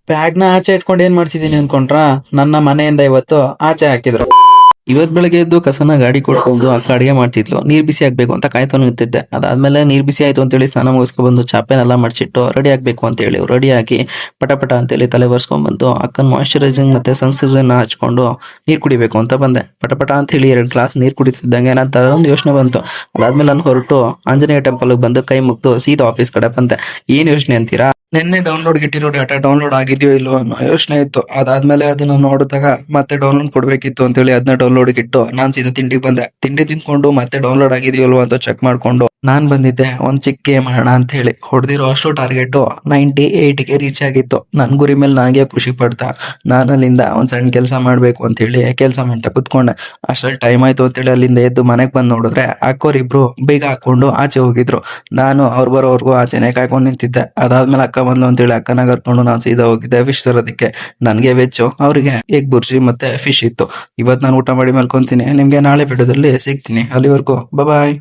ಬ್ಯಾಗ್ನ ಆಚೆ ಇಟ್ಕೊಂಡು ಏನ್ ಮಾಡ್ತಿದೀನಿ ಅನ್ಕೊಂಡ್ರಾ? ನನ್ನ ಮನೆಯಿಂದ ಇವತ್ತು ಆಚೆ ಹಾಕಿದ್ರು. ಇವತ್ ಬೆಳಗ್ಗೆ ಎದ್ದು ಕಸನ ಗಾಡಿ ಕೊಡ್ಕೊಂಡು ಅಕ್ಕ ಅಡಿಗೆ ಮಾಡ್ತಿದ್ಲು. ನೀರ್ ಬಿಸಿ ಆಗ್ಬೇಕು ಅಂತ ಕಾಯ್ತಾ ನಿಂತಿದ್ದೆ. ಅದಾದ್ಮೇಲೆ ನೀರ್ ಬಿಸಿ ಆಯ್ತು ಅಂತೇಳಿ ಸ್ನಾನ ಮುಗಿಸ್ಕೊಂಡ್ ಬಂದು ಚಾಪೆನೆಲ್ಲ ಮಡ್ಚಿಟ್ಟು ರೆಡಿ ಆಗ್ಬೇಕು ಅಂತ ಹೇಳಿ ರೆಡಿ ಆಗಿ ಪಟ ಪಟ ಅಂತೇಳಿ ತಲೆ ಬರ್ಸ್ಕೊಂಡ್ ಬಂದು ಅಕ್ಕನ ಮಾಯಿಶ್ಚರೈಸಿಂಗ್ ಮತ್ತೆ ಸನ್ಸ್ಕ್ರೀನ್ ಹಚ್ಕೊಂಡು ನೀರ್ ಕುಡಿಬೇಕು ಅಂತ ಬಂದೆ. ಪಟ ಪಟ ಅಂತ ಹೇಳಿ 2 ಗ್ಲಾಸ್ ನೀರ್ ಕುಡಿತಿದ್ದಂಗೆ ನನ್ನ ತರ ಒಂದು ಯೋಚನೆ ಬಂತು. ಅದಾದ್ಮೇಲೆ ನಾನು ಹೊರಟು ಆಂಜನೇಯ ಟೆಂಪಲ್ ಬಂದು ಕೈ ಮುಗ್ದು ಸೀದಾ ಆಫೀಸ್ ಕಡೆ ಬಂದೆ. ಏನ್ ಯೋಚನೆ ಅಂತೀರಾ? ನಿನ್ನೆ ಡೌನ್ಲೋಡ್ ಇಟ್ಟಿರೋ ಡಾಟಾ ಡೌನ್ಲೋಡ್ ಆಗಿದೆಯೋ ಇಲ್ವೋ ಅನ್ನೋ ಯೋಚನೆ ಇತ್ತು. ಅದಾದ್ಮೇಲೆ ಅದನ್ನ ನೋಡಿದಾಗ ಮತ್ತೆ ಡೌನ್ಲೋಡ್ ಕೊಡ್ಬೇಕಿತ್ತು ಅಂತೇಳಿ ಅದನ್ನ ಡೌನ್ಲೋಡ್ ಇಟ್ಟು ನಾನ್ ಸೀದಾ ತಿಂಡಿಗೆ ಬಂದೆ. ತಿಂಡಿ ತಿನ್ಕೊಂಡು ಮತ್ತೆ ಡೌನ್ಲೋಡ್ ಆಗಿದೆಯೋ ಇಲ್ವೋ ಅಂತ ಚೆಕ್ ಮಾಡ್ಕೊಂಡು ನಾನ್ ಬಂದಿದ್ದೆ ಒಂದ್ ಚಿಕ್ಕ ಗೇಮ್ ಆಡೋಣ ಅಂತ ಹೇಳಿ. ಹೊಡೆದಿರೋ ಅಷ್ಟು ಟಾರ್ಗೆಟ್ 98ಗೆ ರೀಚ್ ಆಗಿತ್ತು. ನನ್ ಗುರಿ ಮೇಲೆ ನನಗೆ ಖುಷಿ ಪಡ್ತಾ ನಾನು ಅಲ್ಲಿಂದ ಒಂದ್ ಸಣ್ಣ ಕೆಲಸ ಮಾಡ್ಬೇಕು ಅಂತ ಹೇಳಿ ಕೆಲಸ ಮಾಡ್ತಾ ಕುತ್ಕೊಂಡೆ. ಅಷ್ಟ್ರಲ್ಲಿ ಟೈಮ್ ಆಯ್ತು ಅಂತೇಳಿ ಅಲ್ಲಿಂದ ಎದ್ದು ಮನೆಗ್ ಬಂದ್ ನೋಡಿದ್ರೆ ಅಕ್ಕೋರಿಬ್ರು ಬೀಗ ಹಾಕೊಂಡು ಆಚೆ ಹೋಗಿದ್ರು. ನಾನು ಅವ್ರು ಬರೋವರೆಗೂ ಆಚೆನೆ ಕಾಯ್ಕೊಂಡು ನಿಂತಿದ್ದೆ. ಅದಾದ್ಮೇಲೆ ಅಕ್ಕ ಬಂದ್ಲು ಅಂತೇಳಿ ಅಕ್ಕನ ಕರ್ಕೊಂಡು ನಾನು ಸೀದಾ ಹೋಗಿದ್ದೆ ಫಿಶ್ ತರೋದಕ್ಕೆ. ನನ್ಗೆ ವೆಚ್ಚು, ಅವ್ರಿಗೆ ಎಗ್ ಬುರ್ಜಿ ಮತ್ತೆ ಫಿಶ್ ಇತ್ತು. ಇವತ್ ನಾನು ಊಟ ಮಾಡಿ ಮಲ್ಕೊಂತೀನಿ. ನಿಮ್ಗೆ ನಾಳೆ ವಿಡಿಯೋದಲ್ಲಿ ಸಿಗ್ತೀನಿ. ಅಲ್ಲಿವರೆಗೂ ಬಾಯ್.